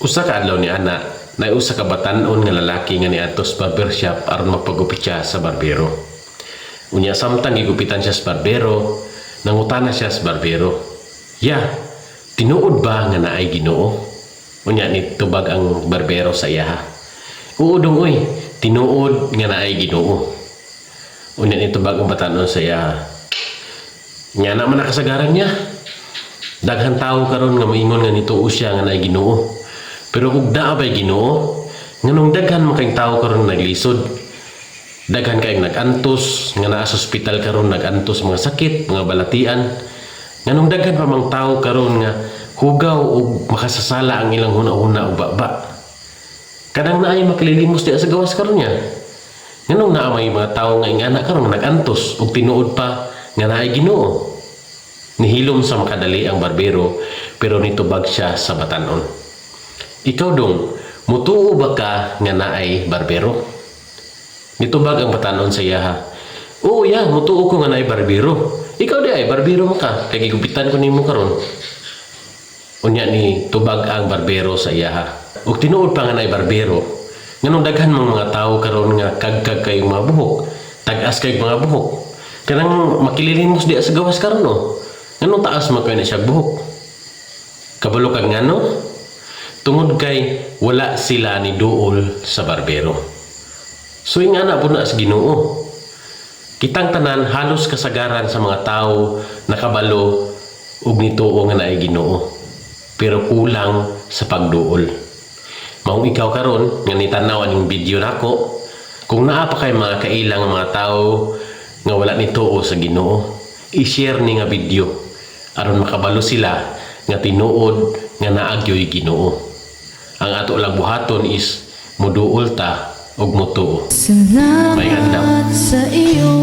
Usa ka adlaw ni ana, na usa ka batan-on nga lalaki nga niadtos barbershop aron magpagupit siya sa barbero. Unya samtang gigupitan siya sa barbero, nangutana siya sa barbero, "Ya, tinuod ba nga naay Ginoo?" Unya ni tubag ang barbero sa iya. "Oo dong oy, tinuod nga naay Ginoo." Unya ni tubag ang batan-on sa iya. "Nya na man nakasagaran niya. Daghan tawo karon nga moingon nga nituo siya nga naay Ginoo. Pero kung naa ba'y Ginoo, nganong daghan man kayong tao karon naglisod. Daghan kayong nagantos, nga naa sa ospital karon nagantos mga sakit, mga balatian. Nganong daghan pa mang tao karon nga hugaw o makasasala ang ilang huna-huna o baba. Kadang naay makalilimos diya sa gawas karon niya. Nganong naa may mga tao nga ingana karon nagantos o tinuod pa nga naay Ginoo." Nihilom sa makadali ang barbero pero nitubag siya sa batanon. "Ikaw dong, mutuo ba ka nga naay barbero?" Nitubag ang batanon sa iya. "Oo ya, mutuo ko nga naay barbero. Ikaw di ay barbero mo ka, kay gigupitan ko nimo karon." Unya ni tubag ang barbero sa iya. "Ug tinuod pa nga naay barbero, nganong daghan mga tao karon nga kagkag kayong mga buhok, tag-as kayong mga buhok. Kanang makililimos di sa gawas karon no. Nganong taas man kayo na siya buhok? Kabalo kag ngano? Tungod kay wala sila ni duol sa barbero." So ingana po na sa Ginoo. Kitang tanan halos kasagaran sa mga tao nakabalo ug nituo nga naay Ginoo. Pero kulang sa pagduol. Maong ikaw karon nga nitanaw aning video nako, kung naa pa kay mga kailang mga tao nga wala nituo sa Ginoo, i-share ni nga video aron makabalo sila nga tinuod nga naagyoy Ginoo. Ang ato lang buhaton is muduol ta og mutuo. May adlaw. Salamat sa iyo.